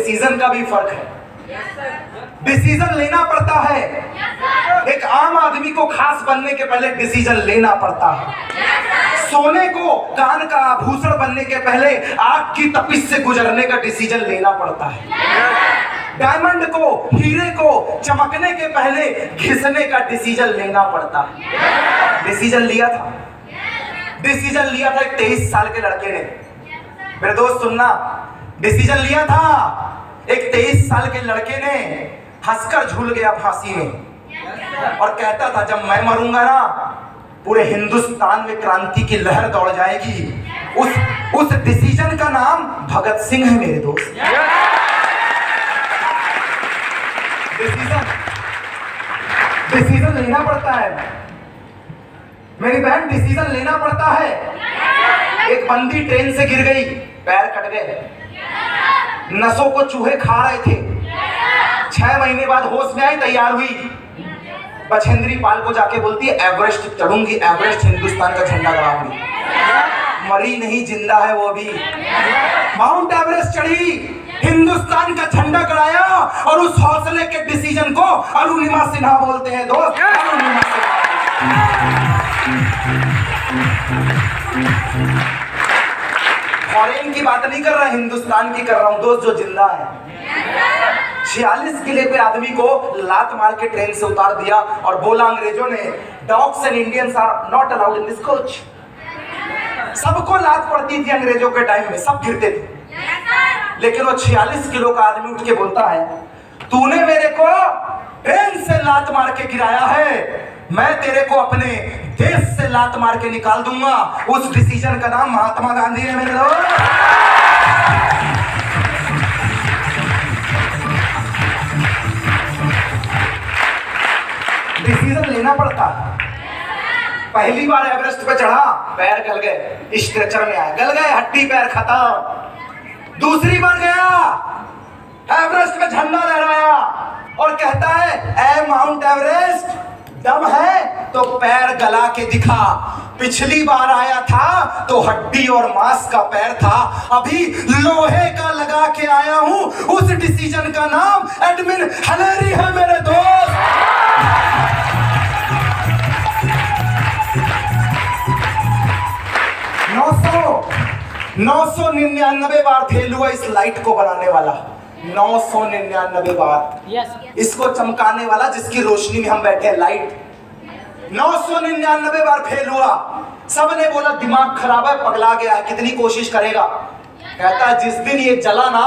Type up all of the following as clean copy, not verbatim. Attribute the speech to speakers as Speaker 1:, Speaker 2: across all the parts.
Speaker 1: Decision का भी फर्क है। डिसीजन लेना पड़ता है। एक आम आदमी को खास बनने के पहले डिसीजन लेना पड़ता है। सोने को कान का आभूषण बनने के पहले आग की तपिश से गुजरने का डिसीजन लेना पड़ता है। डायमंड को, हीरे को चमकने के पहले घिसने का डिसीजन लेना पड़ता है। डिसीजन लिया था 23 साल के लड़के ने। मेरे दोस्त सुनना, डिसीजन लिया था एक 23 साल के लड़के ने। हंसकर झूल गया फांसी में और कहता था जब मैं मरूंगा ना पूरे हिंदुस्तान में क्रांति की लहर दौड़ जाएगी। उस डिसीजन का नाम भगत सिंह है मेरे दोस्त। डिसीजन लेना पड़ता है मेरी बहन, डिसीजन लेना पड़ता है। एक बंदी ट्रेन से गिर गई, पैर कट गए, नसों को चूहे खा रहे थे। 6 महीने बाद होश में आई, तैयार हुई, बछेंद्री पाल को जाके बोलती है एवरेस्ट चढ़ूंगी, एवरेस्ट हिंदुस्तान का झंडा गड़ाऊंगी। मरी नहीं, जिंदा है वो भी। माउंट एवरेस्ट चढ़ी, हिंदुस्तान का झंडा गड़ाया और उस हौसले के डिसीजन को अरुणिमा सिन्हा बोलते हैं दोस्त। अरुणिमा सिन्हा। फॉरेन की बात नहीं कर रहा, हिंदुस्तान की कर रहा हूं दोस्त, जो जिंदा है। 46 किले पे आदमी को लात मार के ट्रेन से उतार दिया और बोला अंग्रेजों ने dogs and Indians are not allowed in this coach. सबको लात पड़ती थी अंग्रेजों के टाइम में, सब गिरते थे। लेकिन वो 46 किलो का आदमी उठ के बोलता है तूने मेरे को ट्रेन से लात मार के गिराया है, मैं तेरे को अपने देश से लात मार के निकाल दूंगा। उस डिसीजन का नाम महात्मा गांधी है मेरे दोस्त। डिसीजन लेना पड़ता। पहली बार एवरेस्ट पे चढ़ा, पैर गल गए, स्ट्रेचर में आया, गल गए, हड्डी पैर खत्म। दूसरी बार गया, एवरेस्ट में झंडा लहराया और कहता है ए माउंट एवरेस्ट, दम है तो पैर गला के दिखा। पिछली बार आया था तो हड्डी और मांस का पैर था, अभी लोहे का लगा के आया हूं। उस डिसीजन का नाम एडमिन हिलेरी है मेरे दोस्त। 999 बार फेल हुआ इस लाइट को बनाने वाला। 999 बार इसको चमकाने वाला, जिसकी रोशनी में हम बैठे हैं, लाइट 999 बार फेल हुआ। सबने बोला दिमाग खराब है, पगला गया है, कितनी कोशिश करेगा। कहता है जिस दिन ये जला ना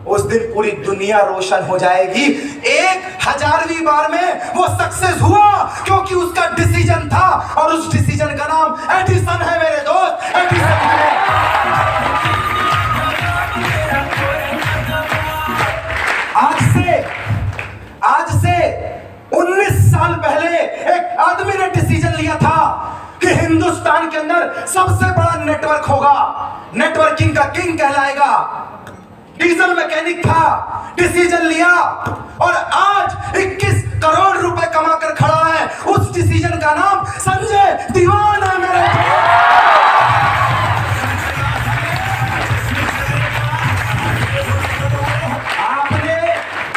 Speaker 1: उस दिन पूरी दुनिया रोशन हो जाएगी। 1000वीं बार में वो सक्सेस हुआ क्योंकि उसका डिसीजन था और उस डिसीजन का नाम एडिसन है मेरे दोस्त। एडिसन है। आज से 19 साल पहले एक आदमी ने डिसीजन लिया था कि हिंदुस्तान के अंदर सबसे बड़ा नेटवर्क होगा, नेटवर्किंग का किंग कहलाएगा। डीजल मैकेनिक था, डिसीजन लिया और आज 21 करोड़ रुपए कमा कर खड़ा है। उस डिसीजन का नाम संजय दीवान है मेरे।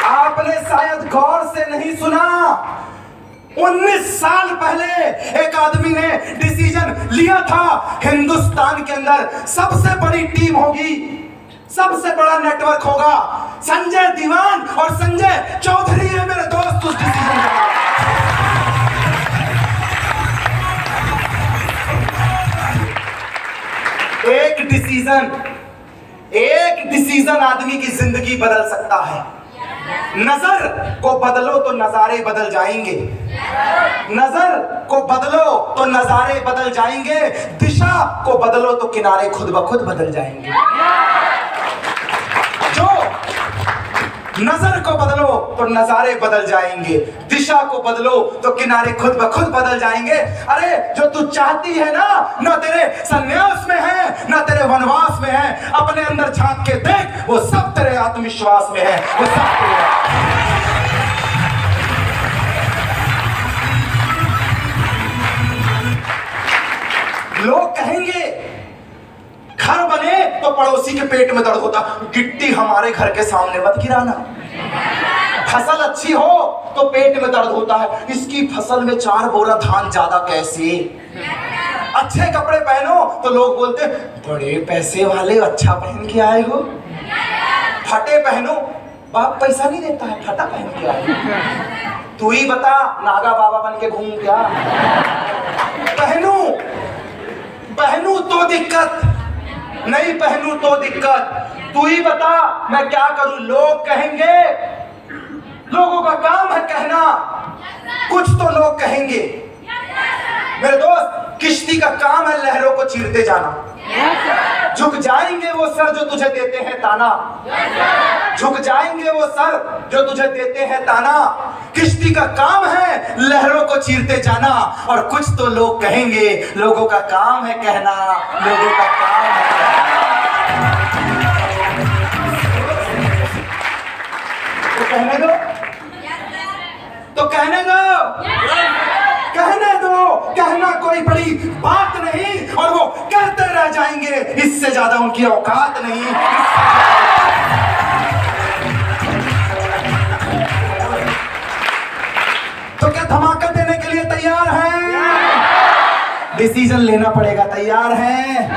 Speaker 1: आपने शायद गौर से नहीं सुना, 19 साल पहले एक आदमी ने डिसीजन लिया था हिंदुस्तान के अंदर सबसे बड़ी टीम होगी, सबसे बड़ा नेटवर्क होगा। संजय दीवान और संजय चौधरी है मेरे दोस्त उस डिसीजन का। एक डिसीजन आदमी की जिंदगी बदल सकता है। नजर को बदलो तो नजारे बदल जाएंगे, नजर को बदलो तो नजारे बदल जाएंगे, दिशा को बदलो तो किनारे खुद ब खुद बदल जाएंगे। जो नजर को बदलो तो नजारे बदल जाएंगे, दिशा को बदलो तो किनारे खुद ब खुद बदल जाएंगे। अरे जो तू चाहती है ना तेरे संन्यास में है ना तेरे वनवास में है, अपने अंदर झांक के देख, वो सब तेरे आत्मविश्वास में है, वो सब तेरे। घर बने तो पड़ोसी के पेट में दर्द होता, गिट्टी हमारे घर के सामने मत गिराना। फसल अच्छी हो तो पेट में दर्द होता है, इसकी फसल में 4 बोरा धान ज्यादा कैसे। अच्छे कपड़े पहनो तो लोग बोलते बड़े पैसे वाले, अच्छा पहन के आए हो। फटे पहनो, बाप पैसा नहीं देता है, फटा पहन के आए। तू ही बता, नागा बाबा बन के घूम क्या। पहनू तो दिक्कत, नहीं पहनू तो दिक्कत। तू ही बता मैं क्या करूं, लोग कहेंगे, लोगों का काम है कहना, कुछ तो लोग कहेंगे। मेरे दोस्त, किश्ती का काम है लहरों को चीरते जाना। झुक जाएंगे वो सर जो तुझे देते हैं ताना, झुक जाएंगे वो सर जो तुझे देते हैं ताना। किश्ती का काम है लहरों को चीरते जाना, और कुछ तो लोग कहेंगे, लोगों का काम है कहना, लोगों का काम है कहना। तो कहने दो, तो कहने दो, कहने दो, कहना कोई बड़ी बात नहीं, और वो कहते रह जाएंगे, इससे ज्यादा उनकी औकात नहीं। तो क्या धमाका देने के लिए तैयार हैं? डिसीजन लेना पड़ेगा, तैयार हैं?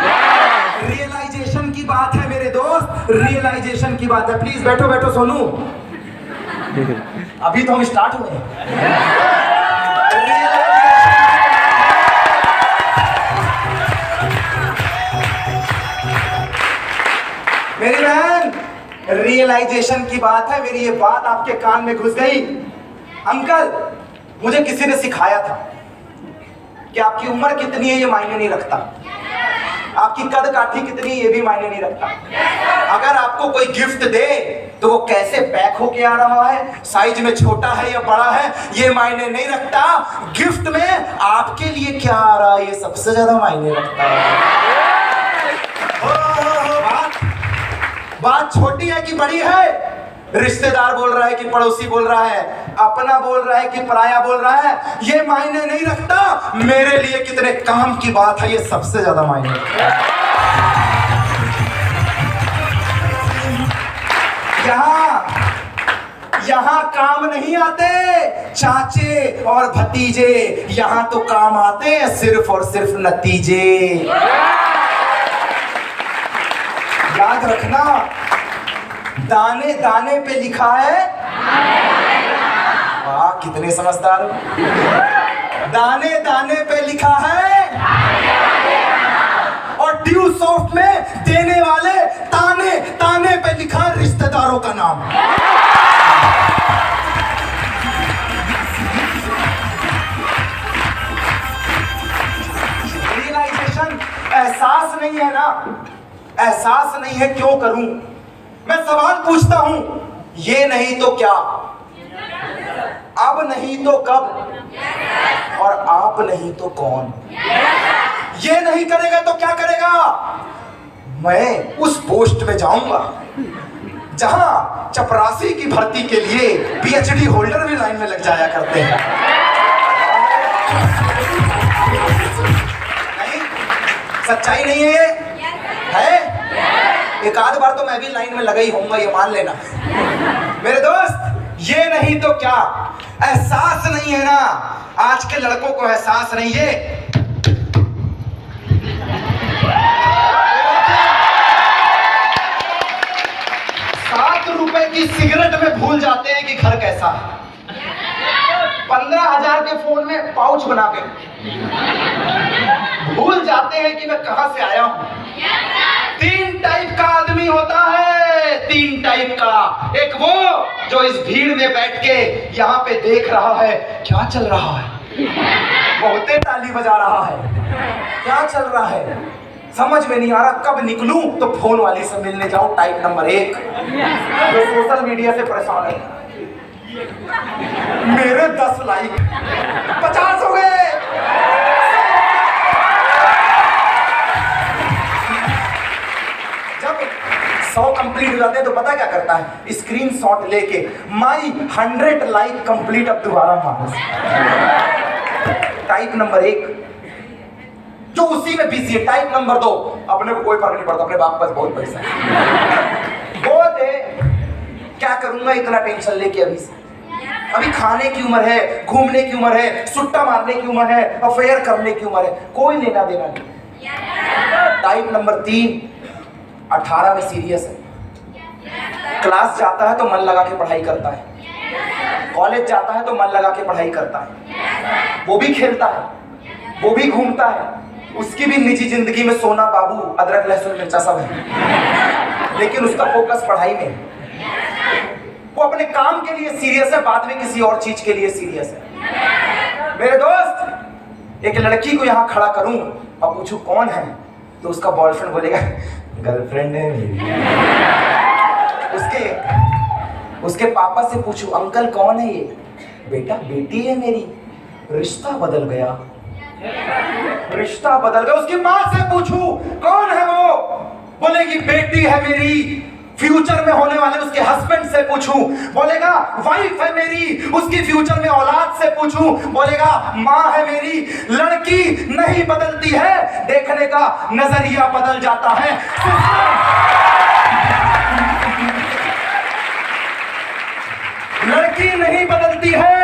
Speaker 1: रियलाइजेशन की बात है मेरे दोस्त, रियलाइजेशन की बात है। प्लीज बैठो बैठो सोनू, अभी तो हम स्टार्ट हुए। मेरी बहन, रियलाइजेशन की बात है। मेरी ये बात आपके कान में घुस गई। अंकल, मुझे किसी ने सिखाया था कि आपकी उम्र कितनी है ये मायने नहीं रखता, आपकी कद काठी कितनी ये भी मायने नहीं रखता। अगर आपको कोई गिफ्ट दे तो वो कैसे पैक होके आ रहा है, साइज में छोटा है या बड़ा है, ये मायने नहीं रखता। गिफ्ट में आपके लिए क्या आ रहा है ये सबसे ज्यादा मायने रखता है। बात छोटी है कि बड़ी है, रिश्तेदार बोल रहा है कि पड़ोसी बोल रहा है, अपना बोल रहा है कि पराया बोल रहा है, ये मायने नहीं रखता। मेरे लिए कितने काम की बात है ये सबसे ज्यादा मायने रखता है। यहाँ काम नहीं आते चाचे और भतीजे, यहाँ तो काम आते हैं सिर्फ और सिर्फ नतीजे। याद रखना, दाने दाने पे लिखा है, वाह कितने समझदार हो, दाने दाने पे लिखा है, और ड्यू सॉफ्ट में देने वाले ताने ताने पे लिखा है रिश्तेदारों का नाम। रियलाइजेशन, एहसास नहीं है ना, एहसास नहीं है क्यों करूं। मैं सवाल पूछता हूं, ये नहीं तो क्या, अब नहीं तो कब, और आप नहीं तो कौन। ये नहीं करेगा तो क्या करेगा? मैं उस पोस्ट में जाऊंगा जहां चपरासी की भर्ती के लिए पीएचडी होल्डर भी लाइन में लग जाया करते हैं। नहीं, सच्चाई नहीं है ये, है? एक आध बार तो मैं भी लाइन में लगा ही होऊंगा, ये मान लेना। मेरे दोस्त, ये नहीं तो क्या, एहसास नहीं है ना, आज के लड़कों को एहसास नहीं है। 7 रुपए की सिगरेट में भूल जाते हैं कि घर कैसा है। 15,000 के फोन में पाउच बना के भूल जाते हैं कि मैं कहां से आया हूं। 3 टाइप का आदमी होता है, 3 टाइप का। एक वो जो इस भीड़ में बैठ के यहाँ पे देख रहा है क्या चल रहा है, बहुते ताली बजा रहा है, क्या चल रहा है समझ में नहीं आ रहा, कब निकलूं तो फोन वाली से मिलने जाऊं। टाइप नंबर 1 जो सोशल मीडिया से परेशान है, मेरे 10 लाइक 50 हो गए। जब 100 कंप्लीट हो जाते हैं तो पता क्या करता है, स्क्रीनशॉट लेके माई 100 लाइक कंप्लीट, अब दोबारा मारो। टाइप नंबर 1, जो उसी में बिजी है। टाइप नंबर 2, अपने को कोई फर्क नहीं पड़ता, अपने बाप पास बहुत पैसा है, वो दे, क्या करूंगा इतना टेंशन लेके अभी से। अभी खाने की उम्र है, घूमने की उम्र है, सुट्टा मारने की उम्र है, अफेयर करने की उम्र है, कोई लेना देना नहीं। टाइप नंबर 3 18 में सीरियस है, क्लास जाता है तो मन लगा के पढ़ाई करता है, कॉलेज जाता है तो मन लगा के पढ़ाई करता है, वो भी खेलता है, वो भी घूमता है, उसकी भी निजी जिंदगी में सोना बाबू अदरक लहसुन मिर्चा सब है, लेकिन उसका फोकस पढ़ाई में है। वो अपने काम के लिए सीरियस है, बाद में किसी और चीज के लिए सीरियस है। मेरे दोस्त, एक लड़की को यहां खड़ा करूं और पूछूं कौन है, तो उसका बॉयफ्रेंड बोलेगा गर्लफ्रेंड है मेरी। उसके पापा से पूछूं अंकल कौन है ये, बेटा बेटी है मेरी। रिश्ता बदल गया, रिश्ता बदल गया। उसकी माँ से पूछूं कौन है वो, बोलेगी बेटी है मेरी। फ्यूचर में होने वाले उसके हस्बैंड से पूछूं, बोलेगा वाइफ है मेरी। उसकी फ्यूचर में औलाद से पूछूं, बोलेगा माँ है मेरी। लड़की नहीं बदलती है, देखने का नजरिया बदल जाता है। लड़की नहीं बदलती है,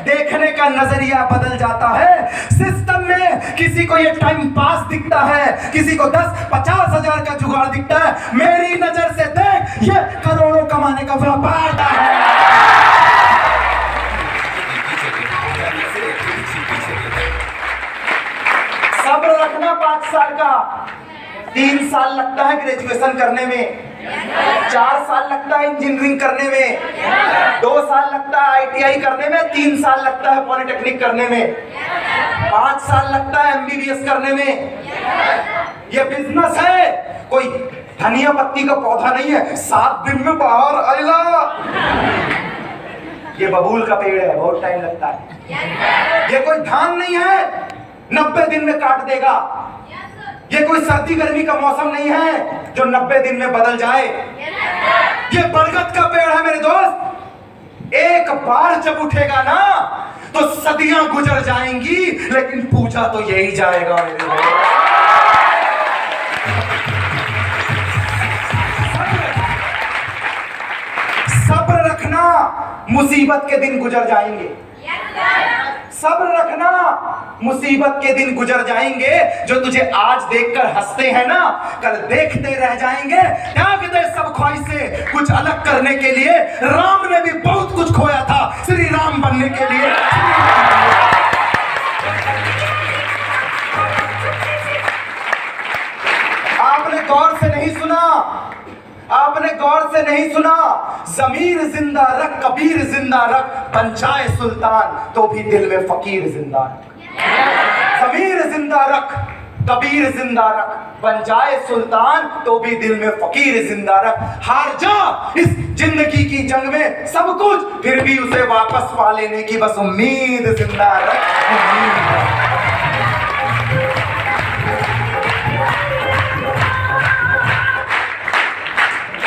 Speaker 1: देखने का नजरिया बदल जाता है। सिस्टम में किसी को ये टाइम पास दिखता है, किसी को 10-50 हजार का जुगाड़ दिखता है। मेरी नजर से देख, ये करोड़ों कमाने का व्यापार है। सब्र रखना 5 साल का, 3 साल लगता है ग्रेजुएशन करने में, 4 साल लगता है इंजीनियरिंग करने में, 2 साल लगता है ITI करने में, 3 साल लगता है पॉलिटेक्निक करने में, 5 साल लगता है MBBS करने में। ये बिजनेस है, कोई धनिया पत्ती का पौधा नहीं है 7 दिन में बाहर आएगा। ये बबूल का पेड़ है, बहुत टाइम लगता है। ये कोई धान नहीं है 90 दिन में काट देगा। ये कोई सर्दी गर्मी का मौसम नहीं है जो 90 दिन में बदल जाए। ये बरगद का पेड़ है मेरे दोस्त, एक बार जब उठेगा ना तो सदियां गुजर जाएंगी, लेकिन पूजा तो यही जाएगा मेरे दोस्त। सब्र रखना, मुसीबत के दिन गुजर जाएंगे। सब्र रखना, मुसीबत के दिन गुजर जाएंगे। जो तुझे आज देखकर हंसते हैं ना, कल देखते रह जाएंगे। त्याग दे सब ख्वाहिशें कुछ अलग करने के लिए। राम ने भी बहुत कुछ खोया था श्री राम बनने के लिए। आपने गौर से नहीं सुना, आपने गौर से नहीं सुना। जमीर जिंदा रख, कबीर जिंदा रख, बन जाए सुल्तान तो भी दिल में फकीर जिंदा रख। जमीर जिंदा रख, कबीर जिंदा रख, बन जाए सुल्तान तो भी दिल में फकीर जिंदा रख। हार जा इस जिंदगी की जंग में सब कुछ, फिर भी उसे वापस पा लेने की बस उम्मीद जिंदा रख।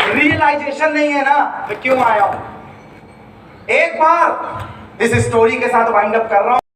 Speaker 1: रियलाइजेशन नहीं है ना तो क्यों आया हूं। एक बार इस स्टोरी के साथ वाइंड अप कर रहा हूं।